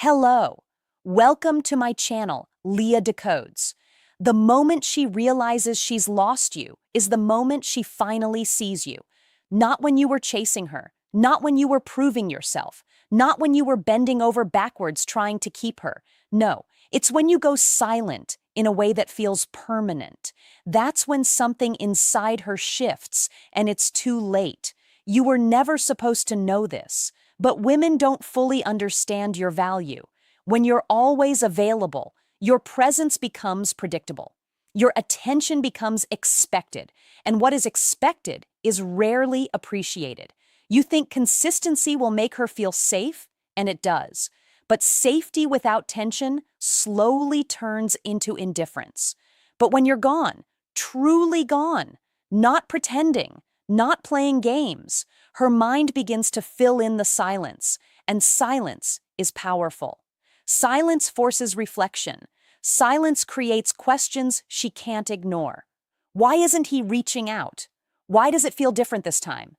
Hello. Welcome to my channel, Leah Decodes. The moment she realizes she's lost you is the moment she finally sees you. Not when you were chasing her, not when you were proving yourself, not when you were bending over backwards trying to keep her. No, it's when you go silent in a way that feels permanent. That's when something inside her shifts and it's too late. You were never supposed to know this. But women don't fully understand your value. When you're always available, your presence becomes predictable. Your attention becomes expected, and what is expected is rarely appreciated. You think consistency will make her feel safe, and it does. But safety without tension slowly turns into indifference. But when you're gone, truly gone, not pretending, not playing games, her mind begins to fill in the silence, and silence is powerful. Silence forces reflection. Silence creates questions she can't ignore. Why isn't he reaching out? Why does it feel different this time?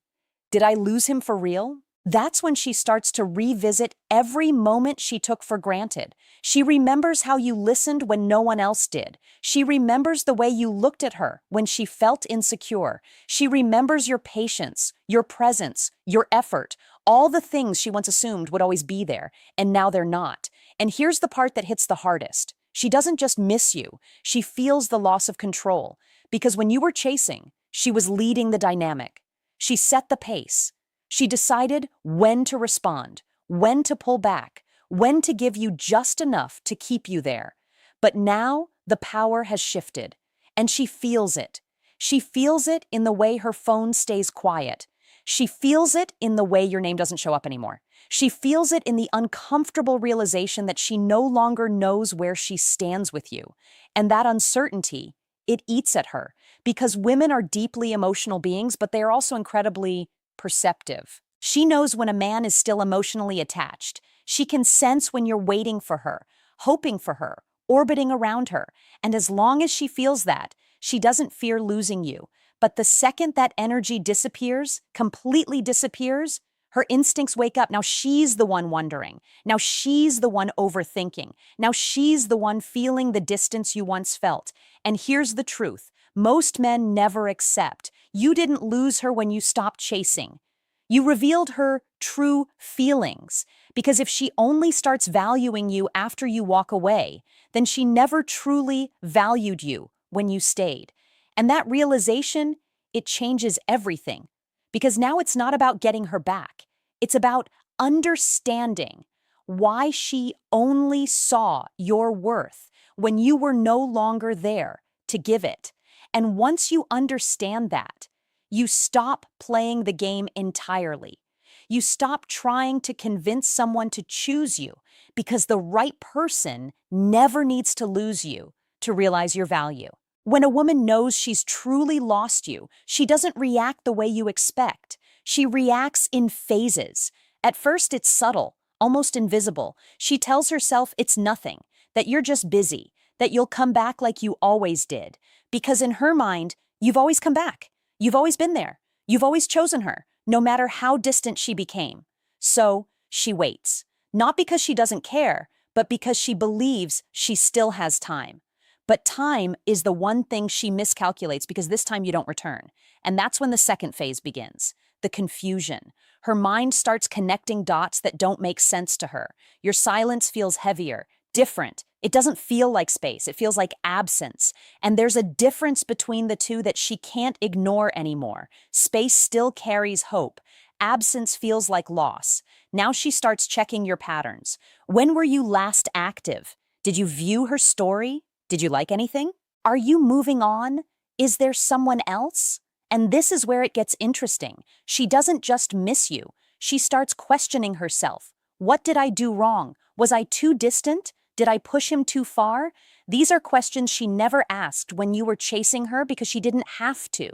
Did I lose him for real? That's when she starts to revisit every moment she took for granted. She remembers how you listened when no one else did. She remembers the way you looked at her when she felt insecure. She remembers your patience, your presence, your effort, all the things she once assumed would always be there, and now they're not. And here's the part that hits the hardest. She doesn't just miss you, she feels the loss of control. Because when you were chasing, she was leading the dynamic. She set the pace. She decided when to respond, when to pull back, when to give you just enough to keep you there. But now the power has shifted, and she feels it. She feels it in the way her phone stays quiet. She feels it in the way your name doesn't show up anymore. She feels it in the uncomfortable realization that she no longer knows where she stands with you. And that uncertainty, it eats at her, because women are deeply emotional beings, but they are also incredibly perceptive. She knows when a man is still emotionally attached. She can sense when you're waiting for her, hoping for her, orbiting around her. And as long as she feels that, she doesn't fear losing you. But the second that energy disappears, completely disappears, her instincts wake up. Now she's the one wondering. Now she's the one overthinking. Now she's the one feeling the distance you once felt. And here's the truth. Most men never accept. You didn't lose her when you stopped chasing. You revealed her true feelings. Because if she only starts valuing you after you walk away, then she never truly valued you when you stayed. And that realization, it changes everything. Because now it's not about getting her back. It's about understanding why she only saw your worth when you were no longer there to give it. And once you understand that, you stop playing the game entirely. You stop trying to convince someone to choose you because the right person never needs to lose you to realize your value. When a woman knows she's truly lost you, she doesn't react the way you expect. She reacts in phases. At first, it's subtle, almost invisible. She tells herself it's nothing, that you're just busy, that you'll come back like you always did. Because in her mind, you've always come back. You've always been there. You've always chosen her, no matter how distant she became. So she waits, not because she doesn't care, but because she believes she still has time. But time is the one thing she miscalculates because this time you don't return. And that's when the second phase begins, the confusion. Her mind starts connecting dots that don't make sense to her. Your silence feels heavier, different. It doesn't feel like space. It feels like absence. And there's a difference between the two that she can't ignore anymore. Space still carries hope. Absence feels like loss. Now she starts checking your patterns. When were you last active? Did you view her story? Did you like anything? Are you moving on? Is there someone else? And this is where it gets interesting. She doesn't just miss you. She starts questioning herself. What did I do wrong? Was I too distant? Did I push him too far? These are questions she never asked when you were chasing her because she didn't have to.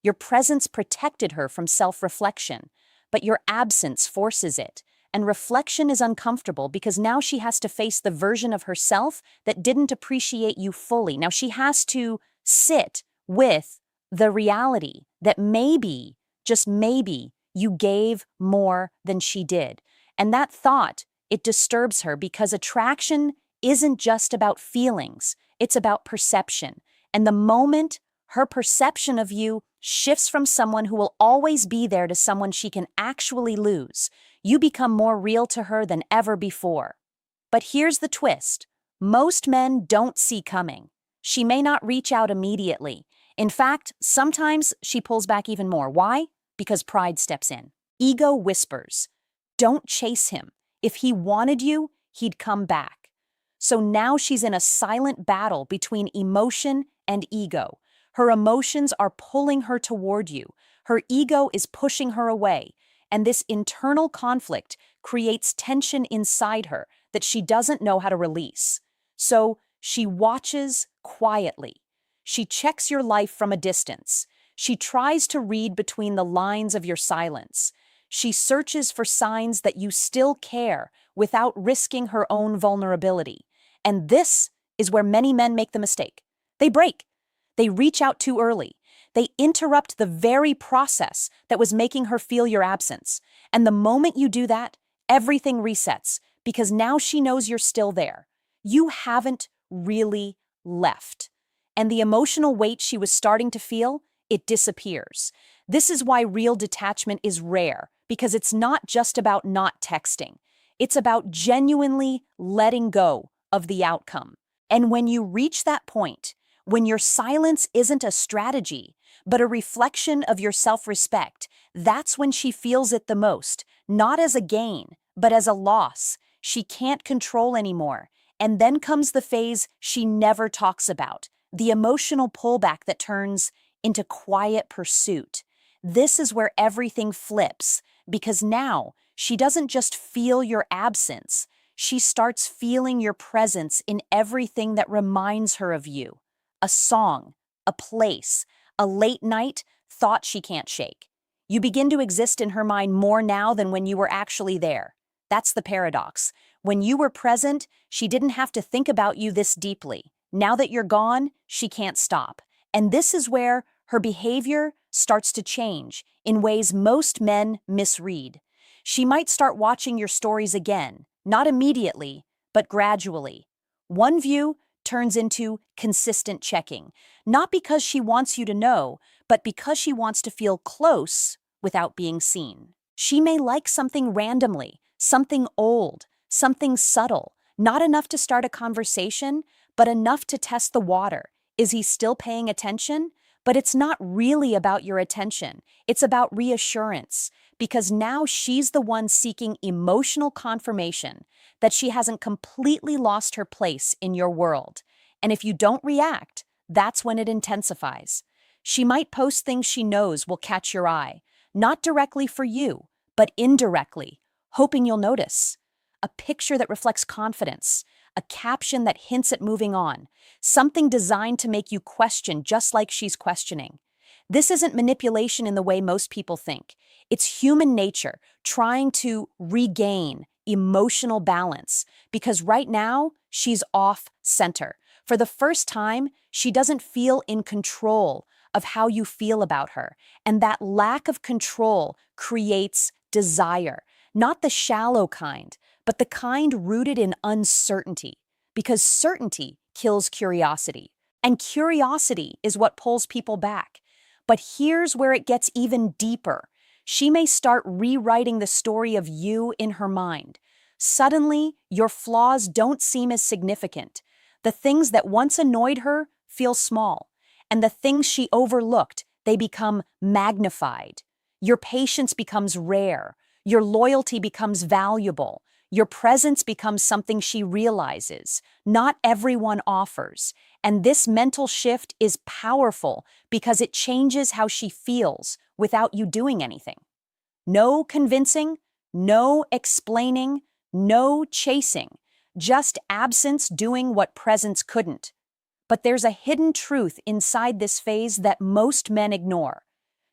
Your presence protected her from self-reflection, but your absence forces it. And reflection is uncomfortable because now she has to face the version of herself that didn't appreciate you fully. Now she has to sit with the reality that maybe, just maybe, you gave more than she did. And that thought, it disturbs her because attraction isn't just about feelings, it's about perception. And the moment her perception of you shifts from someone who will always be there to someone she can actually lose, you become more real to her than ever before. But here's the twist. Most men don't see coming. She may not reach out immediately. In fact, sometimes she pulls back even more. Why? Because pride steps in. Ego whispers, don't chase him. If he wanted you, he'd come back. So now she's in a silent battle between emotion and ego. Her emotions are pulling her toward you. Her ego is pushing her away. And this internal conflict creates tension inside her that she doesn't know how to release. So she watches quietly. She checks your life from a distance. She tries to read between the lines of your silence. She searches for signs that you still care without risking her own vulnerability. And this is where many men make the mistake. They break. They reach out too early. They interrupt the very process that was making her feel your absence. And the moment you do that, everything resets because now she knows you're still there. You haven't really left. And the emotional weight she was starting to feel, it disappears. This is why real detachment is rare, because it's not just about not texting. It's about genuinely letting go of the outcome. And when you reach that point, when your silence isn't a strategy, but a reflection of your self-respect, that's when she feels it the most, not as a gain, but as a loss. She can't control anymore. And then comes the phase she never talks about, the emotional pullback that turns into quiet pursuit. This is where everything flips, because now she doesn't just feel your absence, she starts feeling your presence in everything that reminds her of you. A song, a place, a late night thought she can't shake. You begin to exist in her mind more now than when you were actually there. That's the paradox. When you were present, she didn't have to think about you this deeply. Now that you're gone, she can't stop. And this is where her behavior starts to change in ways most men misread. She might start watching your stories again, not immediately, but gradually. One view turns into consistent checking, not because she wants you to know, but because she wants to feel close without being seen. She may like something randomly, something old, something subtle, not enough to start a conversation, but enough to test the water. Is he still paying attention? But it's not really about your attention. It's about reassurance, because now she's the one seeking emotional confirmation that she hasn't completely lost her place in your world. And if you don't react, that's when it intensifies. She might post things she knows will catch your eye, not directly for you, but indirectly, hoping you'll notice. A picture that reflects confidence, a caption that hints at moving on, something designed to make you question just like she's questioning. This isn't manipulation in the way most people think. It's human nature trying to regain emotional balance because right now she's off center. For the first time, she doesn't feel in control of how you feel about her. And that lack of control creates desire, not the shallow kind, but the kind rooted in uncertainty, because certainty kills curiosity, and curiosity is what pulls people back. But here's where it gets even deeper. She may start rewriting the story of you in her mind. Suddenly, your flaws don't seem as significant. The things that once annoyed her feel small, and the things she overlooked, they become magnified. Your patience becomes rare. Your loyalty becomes valuable. Your presence becomes something she realizes. Not everyone offers. And this mental shift is powerful because it changes how she feels without you doing anything. No convincing, no explaining, no chasing. Just absence doing what presence couldn't. But there's a hidden truth inside this phase that most men ignore.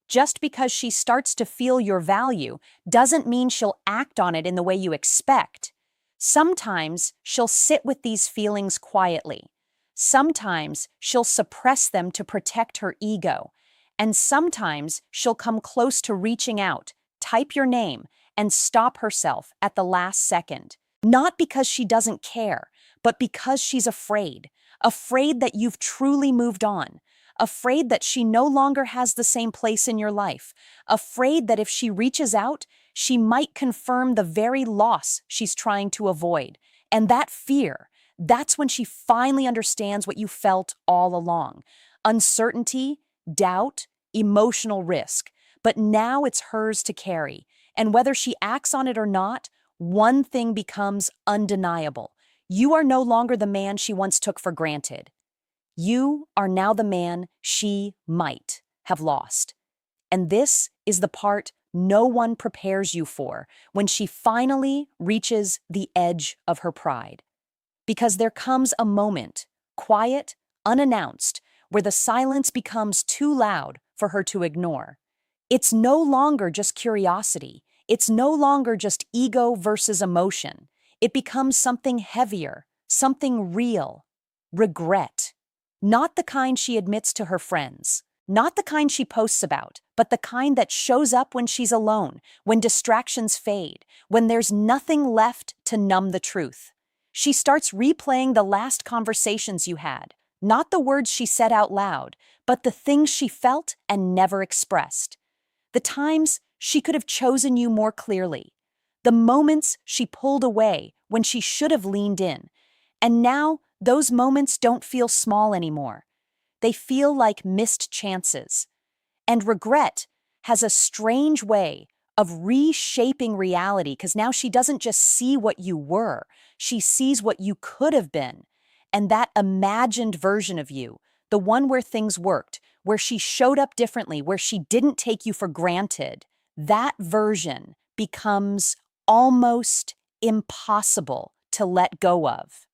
Just because she starts to feel your value doesn't mean she'll act on it in the way you expect. Sometimes she'll sit with these feelings quietly. Sometimes she'll suppress them to protect her ego. And sometimes she'll come close to reaching out, type your name, and stop herself at the last second. Not because she doesn't care, but because she's afraid. Afraid that you've truly moved on. Afraid that she no longer has the same place in your life. Afraid that if she reaches out, she might confirm the very loss she's trying to avoid. And that fear, that's when she finally understands what you felt all along. Uncertainty, doubt, emotional risk. But now it's hers to carry. And whether she acts on it or not, one thing becomes undeniable. You are no longer the man she once took for granted. You are now the man she might have lost. And this is the part no one prepares you for when she finally reaches the edge of her pride. Because there comes a moment, quiet, unannounced, where the silence becomes too loud for her to ignore. It's no longer just curiosity. It's no longer just ego versus emotion. It becomes something heavier, something real. Regret. Not the kind she admits to her friends. Not the kind she posts about, but the kind that shows up when she's alone, when distractions fade, when there's nothing left to numb the truth. She starts replaying the last conversations you had, not the words she said out loud, but the things she felt and never expressed. The times she could have chosen you more clearly. The moments she pulled away when she should have leaned in. And now those moments don't feel small anymore. They feel like missed chances. And regret has a strange way of reshaping reality because now she doesn't just see what you were, she sees what you could have been. And that imagined version of you, the one where things worked, where she showed up differently, where she didn't take you for granted, that version becomes almost impossible to let go of.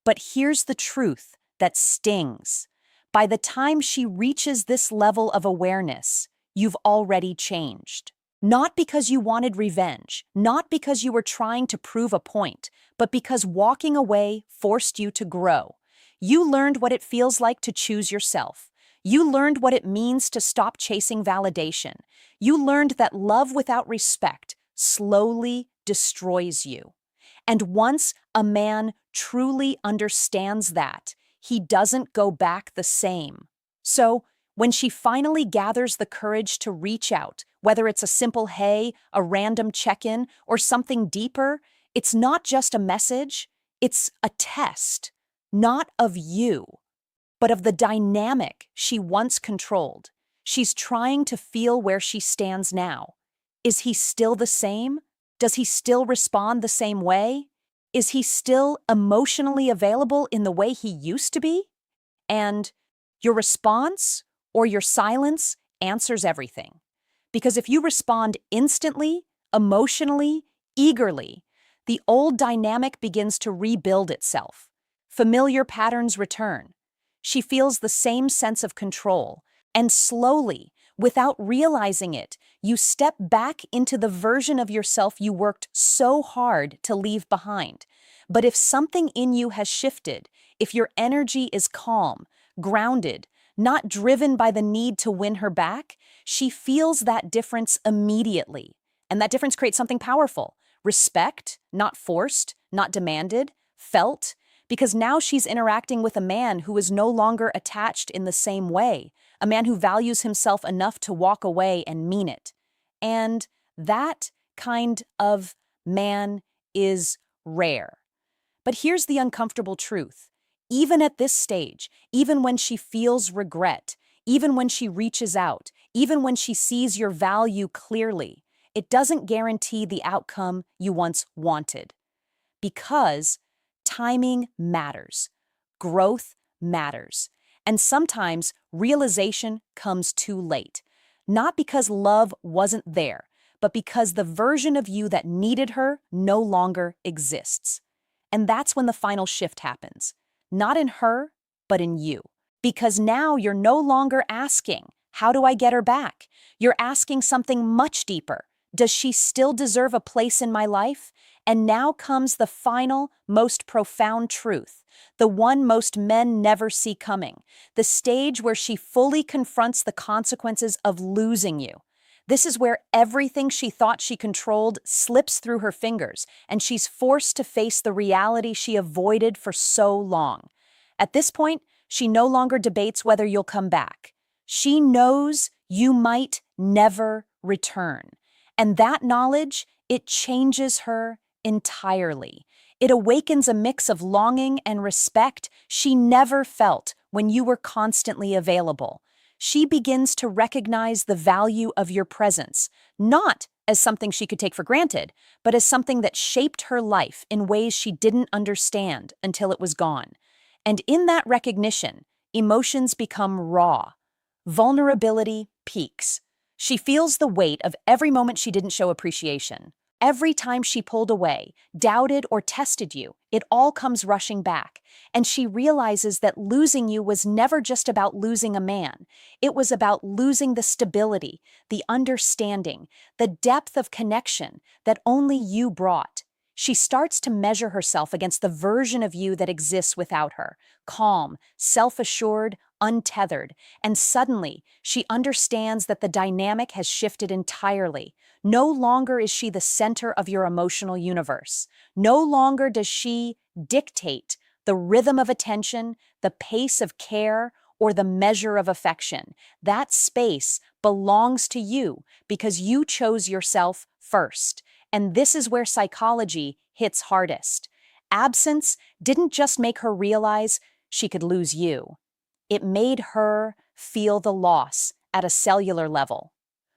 But here's the truth that stings. By the time she reaches this level of awareness, you've already changed. Not because you wanted revenge, not because you were trying to prove a point, but because walking away forced you to grow. You learned what it feels like to choose yourself. You learned what it means to stop chasing validation. You learned that love without respect slowly destroys you. And once a man truly understands that, he doesn't go back the same. So, when she finally gathers the courage to reach out, whether it's a simple hey, a random check-in, or something deeper, it's not just a message, it's a test, not of you, but of the dynamic she once controlled. She's trying to feel where she stands now. Is he still the same? Does he still respond the same way? Is he still emotionally available in the way he used to be? And your response or your silence answers everything. Because if you respond instantly, emotionally, eagerly, the old dynamic begins to rebuild itself. Familiar patterns return. She feels the same sense of control, and slowly, without realizing it, you step back into the version of yourself you worked so hard to leave behind. But if something in you has shifted, if your energy is calm, grounded, not driven by the need to win her back, she feels that difference immediately. And that difference creates something powerful. Respect, not forced, not demanded, felt, because now she's interacting with a man who is no longer attached in the same way, a man who values himself enough to walk away and mean it. And that kind of man is rare. But here's the uncomfortable truth. Even at this stage, even when she feels regret, even when she reaches out, even when she sees your value clearly, it doesn't guarantee the outcome you once wanted. Because timing matters, growth matters, and sometimes realization comes too late. Not because love wasn't there, but because the version of you that needed her no longer exists. And that's when the final shift happens. Not in her, but in you. Because now you're no longer asking, how do I get her back? You're asking something much deeper. Does she still deserve a place in my life? And now comes the final, most profound truth, the one most men never see coming, the stage where she fully confronts the consequences of losing you. This is where everything she thought she controlled slips through her fingers, and she's forced to face the reality she avoided for so long. At this point, she no longer debates whether you'll come back. She knows you might never return. And that knowledge, it changes her entirely. It awakens a mix of longing and respect she never felt when you were constantly available. She begins to recognize the value of your presence, not as something she could take for granted, but as something that shaped her life in ways she didn't understand until it was gone. And in that recognition, emotions become raw. Vulnerability peaks. She feels the weight of every moment she didn't show appreciation. Every time she pulled away, doubted, or tested you, it all comes rushing back. And she realizes that losing you was never just about losing a man. It was about losing the stability, the understanding, the depth of connection that only you brought. She starts to measure herself against the version of you that exists without her, calm, self-assured, untethered, and suddenly she understands that the dynamic has shifted entirely. No longer is she the center of your emotional universe. No longer does she dictate the rhythm of attention, the pace of care, or the measure of affection. That space belongs to you because you chose yourself first. And this is where psychology hits hardest. Absence didn't just make her realize she could lose you. It made her feel the loss at a cellular level.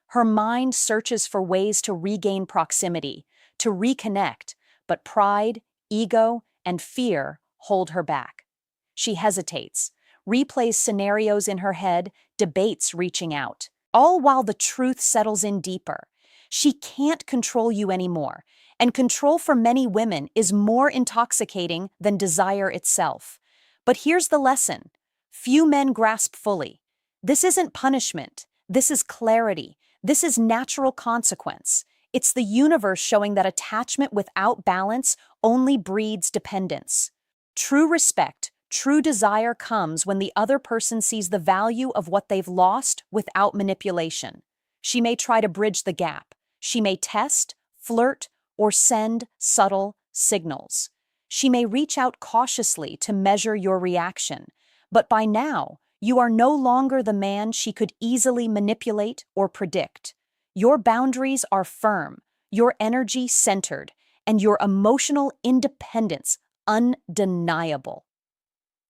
Her mind searches for ways to regain proximity, to reconnect, but pride, ego, and fear hold her back. She hesitates, replays scenarios in her head, debates reaching out, all while the truth settles in deeper. She can't control you anymore, and control for many women is more intoxicating than desire itself. But here's the lesson. Few men grasp fully. This isn't punishment. This is clarity. This is natural consequence. It's the universe showing that attachment without balance only breeds dependence. True respect, true desire comes when the other person sees the value of what they've lost without manipulation. She may try to bridge the gap. She may test, flirt, or send subtle signals. She may reach out cautiously to measure your reaction. But by now, you are no longer the man she could easily manipulate or predict. Your boundaries are firm, your energy centered, and your emotional independence undeniable.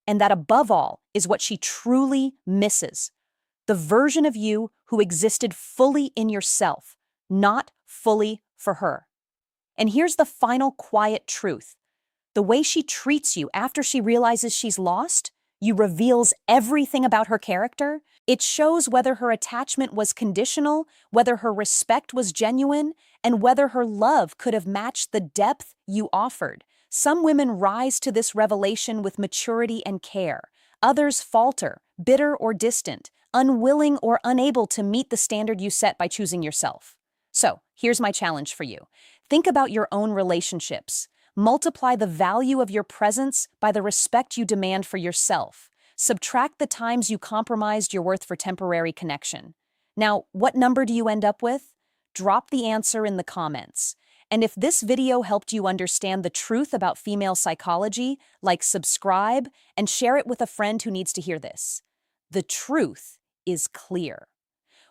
And that above all is what she truly misses. The version of you who existed fully in yourself, not fully for her. And here's the final quiet truth. The way she treats you after she realizes she's lost, you reveals everything about her character. It shows whether her attachment was conditional, whether her respect was genuine, and whether her love could have matched the depth you offered. Some women rise to this revelation with maturity and care. Others falter, bitter or distant, unwilling or unable to meet the standard you set by choosing yourself. So, here's my challenge for you. Think about your own relationships. Multiply the value of your presence by the respect you demand for yourself. Subtract the times you compromised your worth for temporary connection. Now, what number do you end up with? Drop the answer in the comments. And if this video helped you understand the truth about female psychology, subscribe and share it with a friend who needs to hear this. The truth is clear.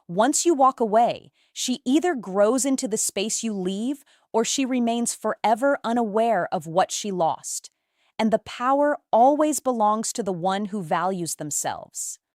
Once you walk away, she either grows into the space you leave or she remains forever unaware of what she lost. And the power always belongs to the one who values themselves.